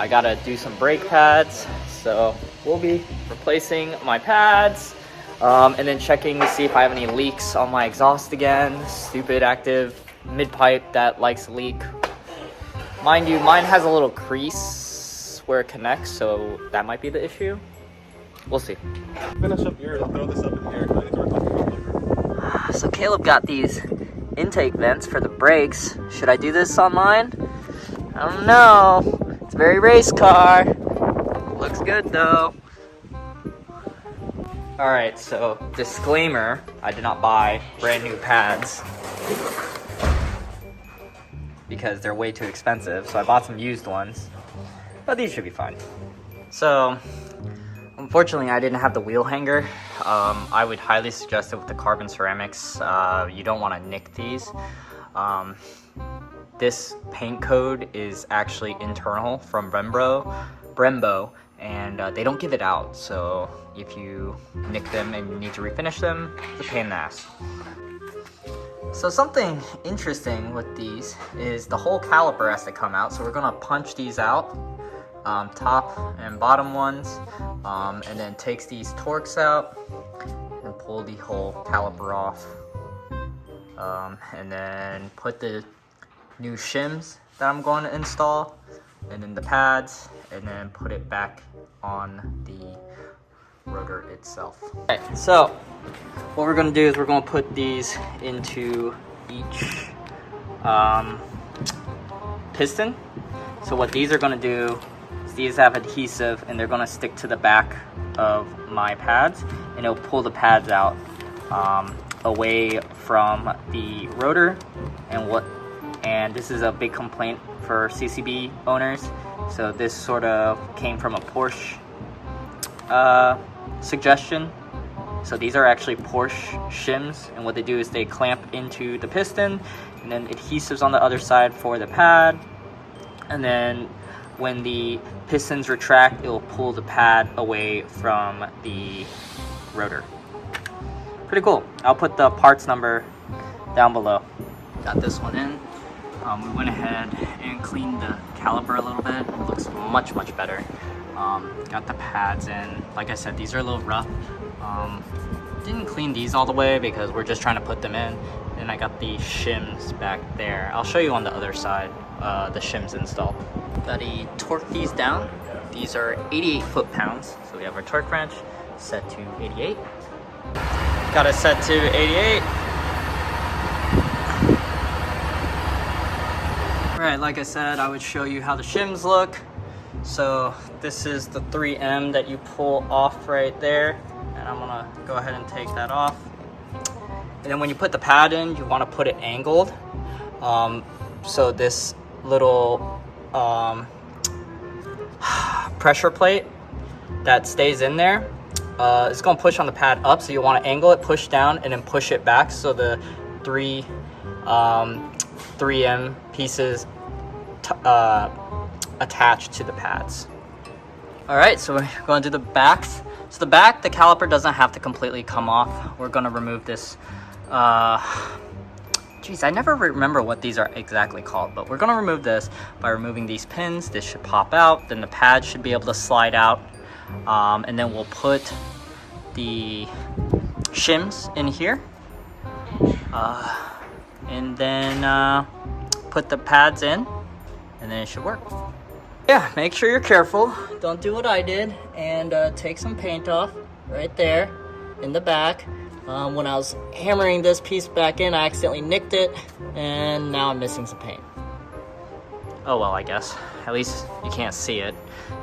I gotta do some brake pads. So we'll be replacing my pads and then checking to see if I have any leaks on my exhaust again. Stupid active mid-pipe that likes to leak. Mind you, mine has a little crease where it connects, so that might be the issue. We'll see. Finish up yours, I'll throw this up in the air. So Caleb got these intake vents for the brakes. Should I do this on mine? I don't know. It's a very race car. Looks good though. Alright, so disclaimer, I did not buy brand new pads because they're way too expensive. So I bought some used ones, but these should be fine. So unfortunately, I didn't have the wheel hanger. I would highly suggest it with the carbon ceramics. You don't want to nick these. This paint code is actually internal from Brembo, and they don't give it out. So if you nick them and you need to refinish them, it's a pain in the ass. So something interesting with these is the whole caliper has to come out. So we're gonna punch these out. Top and bottom ones, and then takes these Torx out and pull the whole caliper off, and then put the new shims that I'm going to install, and then the pads, and then put it back on the rotor itself. Okay, so what we're going to do is we're going to put these into each piston. So what these are going to do, these have adhesive and they're going to stick to the back of my pads, and it'll pull the pads out away from the rotor. And this is a big complaint for CCB owners. So this sort of came from a Porsche suggestion. So these are actually Porsche shims, and what they do is they clamp into the piston, and then adhesives on the other side for the pad, and then when the pistons retract, it will pull the pad away from the rotor. Pretty cool. I'll put the parts number down below. Got this one in. We went ahead and cleaned the caliper a little bit. It looks much, much better. Got the pads in. Like I said, these are a little rough. Didn't clean these all the way because we're just trying to put them in. And I got the shims back there. I'll show you on the other side the shims installed. Gotta torque these down. These are 88 foot-pounds. So we have our torque wrench set to 88. Got it set to 88. Alright, like I said, I would show you how the shims look. So this is the 3M that you pull off right there. And I'm gonna go ahead and take that off. And then when you put the pad in, you wanna put it angled. So this little pressure plate that stays in there, it's going to push on the pad up, so you want to angle it, push down, and then push it back so the 3M pieces attach to the pads. Alright, so we're going to do the backs. So the back, the caliper doesn't have to completely come off. We're going to remove this geez, I never remember what these are exactly called, but we're going to remove this by removing these pins. This should pop out, then the pad should be able to slide out, and then we'll put the shims in here, and then put the pads in, and then it should work. Yeah, make sure you're careful. Don't do what I did and take some paint off right there in the back. When I was hammering this piece back in, I accidentally nicked it, and now I'm missing some paint. Oh well, I guess. At least you can't see it,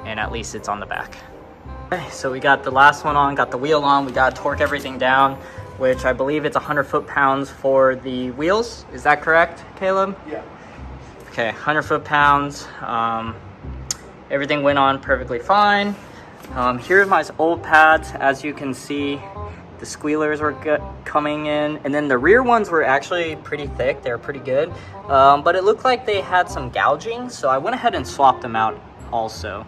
and at least it's on the back. Okay, so we got the last one on, got the wheel on. We got to torque everything down, which I believe it's 100 foot-pounds for the wheels. Is that correct, Caleb? Yeah. Okay, 100 foot-pounds. Everything went on perfectly fine. Here's my old pads. As you can see, the squealers were coming in, and then the rear ones were actually pretty thick. They were pretty good, but it looked like they had some gouging, so I went ahead and swapped them out also.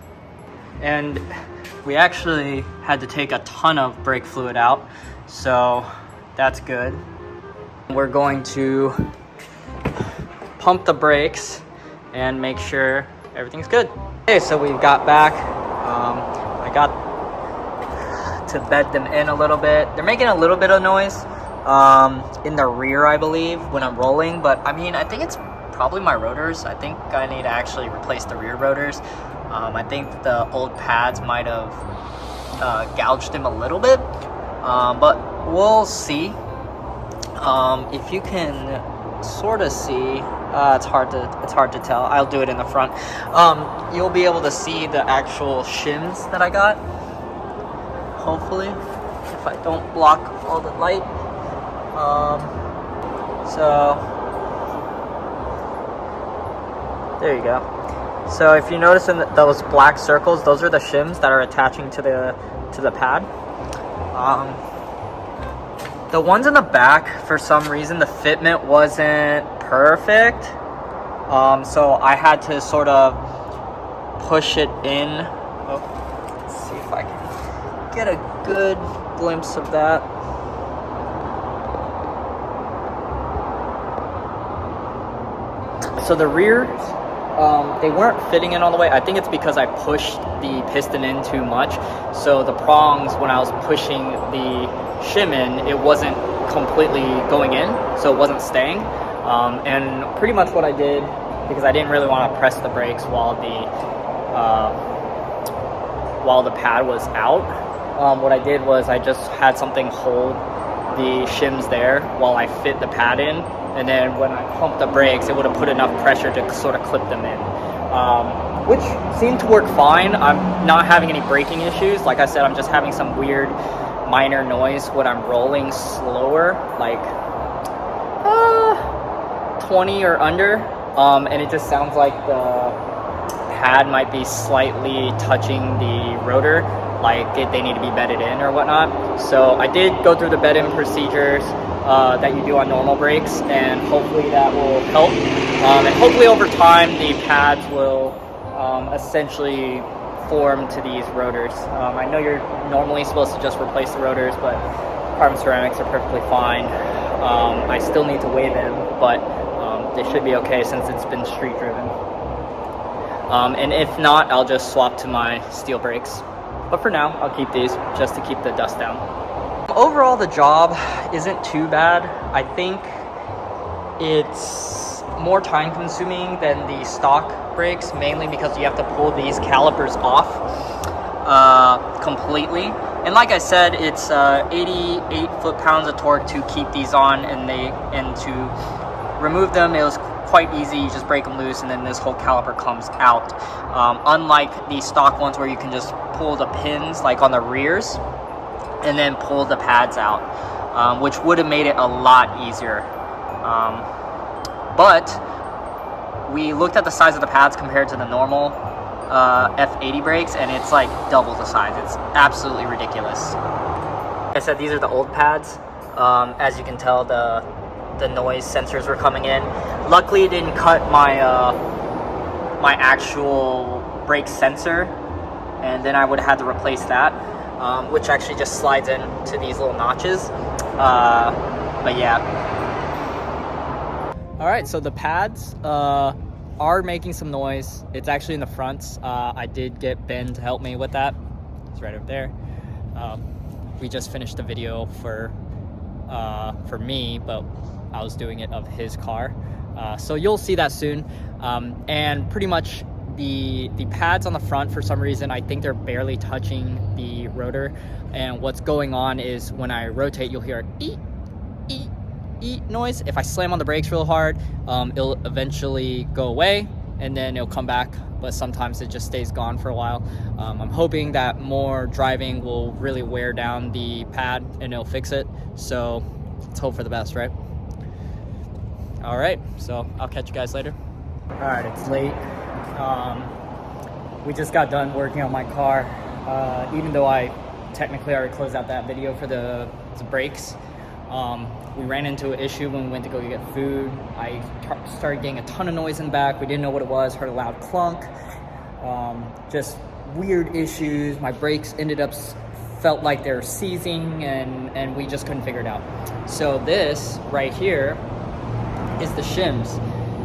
And we actually had to take a ton of brake fluid out, so that's good. We're going to pump the brakes and make sure everything's good. Okay, so we got back. I got to bed them in a little bit. They're making a little bit of noise in the rear, I believe, when I'm rolling, but I mean, I think it's probably my rotors. I think I need to actually replace the rear rotors. I think the old pads might have gouged them a little bit, but we'll see. If you can sort of see, it's hard to tell. I'll do it in the front. You'll be able to see the actual shims that I got, hopefully, if I don't block all the light. So there you go. So if you notice in those black circles, those are the shims that are attaching to the pad. The ones in the back, for some reason, the fitment wasn't perfect. So I had to sort of push it in. Oh, let's see if I can get a good glimpse of that. So the rears, they weren't fitting in all the way. I think it's because I pushed the piston in too much. So the prongs, when I was pushing the shim in, it wasn't completely going in, so it wasn't staying. And pretty much what I did, because I didn't really want to press the brakes while the pad was out, what I did was I just had something hold the shims there while I fit the pad in. And then when I pumped the brakes, it would have put enough pressure to sort of clip them in, which seemed to work fine. I'm not having any braking issues. Like I said, I'm just having some weird minor noise when I'm rolling slower, like 20 or under, and it just sounds like the pad might be slightly touching the rotor, like they need to be bedded in or whatnot. So I did go through the bed-in procedures that you do on normal brakes, and hopefully that will help. And hopefully over time the pads will essentially form to these rotors. I know you're normally supposed to just replace the rotors, but carbon ceramics are perfectly fine. I still need to weigh them, but they should be okay since it's been street driven. And if not, I'll just swap to my steel brakes. But for now, I'll keep these just to keep the dust down. Overall, the job isn't too bad. I think it's more time consuming than the stock brakes, mainly because you have to pull these calipers off completely. And like I said, it's 88 foot-pounds of torque to keep these on, and to remove them, it was quite easy. You just break them loose and then this whole caliper comes out. Unlike the stock ones where you can just pull the pins like on the rears and then pull the pads out, which would have made it a lot easier. But we looked at the size of the pads compared to the normal F80 brakes, and it's like double the size. It's absolutely ridiculous. Like I said, these are the old pads. As you can tell, the noise sensors were coming in. Luckily, it didn't cut my my actual brake sensor, and then I would have had to replace that, which actually just slides into these little notches. But yeah. All right, so the pads are making some noise. It's actually in the fronts. I did get Ben to help me with that. It's right over there. We just finished the video for me, but I was doing it of his car. So you'll see that soon. And pretty much the pads on the front, for some reason, I think they're barely touching the rotor. And what's going on is when I rotate, you'll hear eat, eat, eat noise. If I slam on the brakes real hard, it'll eventually go away and then it'll come back, but sometimes it just stays gone for a while. I'm hoping that more driving will really wear down the pad and it'll fix it. So let's hope for the best, right? All right, so I'll catch you guys later. All right, it's late. We just got done working on my car. Even though I technically already closed out that video for the brakes, we ran into an issue when we went to go get food. I started getting a ton of noise in the back. We didn't know what it was, heard a loud clunk. Just weird issues. My brakes felt like they were seizing, and we just couldn't figure it out. So this right here is the shims.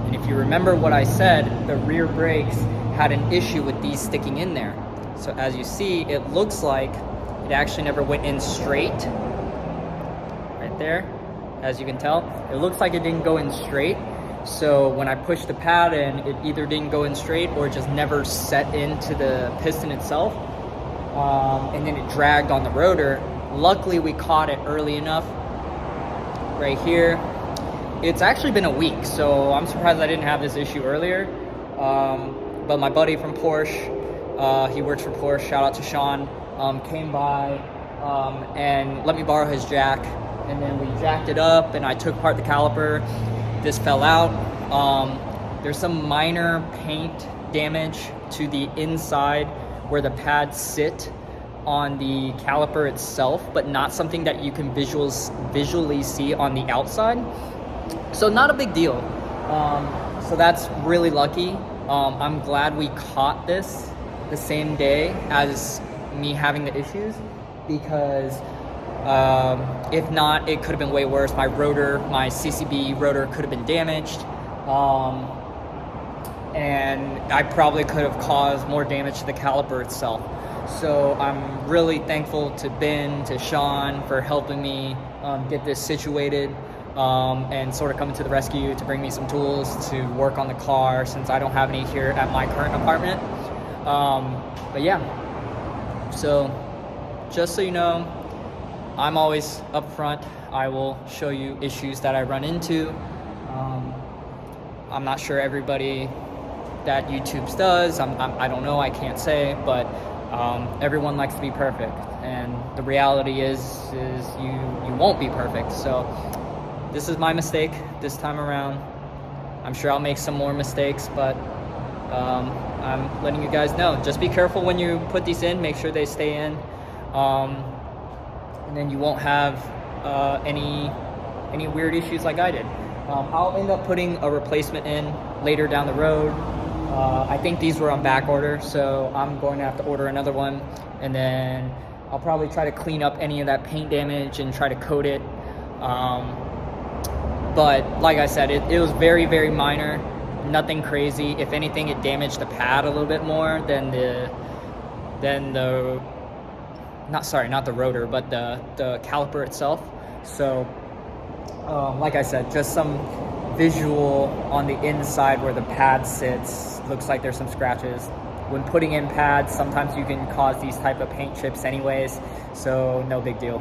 And if you remember what I said, the rear brakes had an issue with these sticking in there. So as you see, it looks like it actually never went in straight. Right there, as you can tell. It looks like it didn't go in straight. So when I pushed the pad in, it either didn't go in straight or just never set into the piston itself. And then it dragged on the rotor. Luckily, we caught it early enough. Right here. It's actually been a week, so I'm surprised I didn't have this issue earlier. But my buddy from Porsche, he works for Porsche, shout out to Sean, came by and let me borrow his jack. And then we jacked it up and I took apart the caliper. This fell out. There's some minor paint damage to the inside where the pads sit on the caliper itself, but not something that you can visually see on the outside. So not a big deal. So that's really lucky. I'm glad we caught this the same day as me having the issues, because if not, it could have been way worse. My rotor, my CCB rotor could have been damaged. And I probably could have caused more damage to the caliper itself. So I'm really thankful to Ben, to Sean for helping me get this situated and sort of coming to the rescue to bring me some tools to work on the car, since I don't have any here at my current apartment. But yeah, so just so you know, I'm always up front. I will show you issues that I run into. I'm not sure everybody that YouTube's does. I don't know, I can't say, but everyone likes to be perfect, and the reality is you won't be perfect. So this is my mistake this time around. I'm sure I'll make some more mistakes, but I'm letting you guys know. Just be careful when you put these in. Make sure they stay in, and then you won't have any weird issues like I did. I'll end up putting a replacement in later down the road. I think these were on back order, so I'm going to have to order another one, and then I'll probably try to clean up any of that paint damage and try to coat it. But like I said, it was very, very minor, nothing crazy. If anything, it damaged the pad a little bit more than not the rotor, but the caliper itself. So like I said, just some visual on the inside where the pad sits. Looks like there's some scratches. When putting in pads, sometimes you can cause these type of paint chips anyways, so no big deal.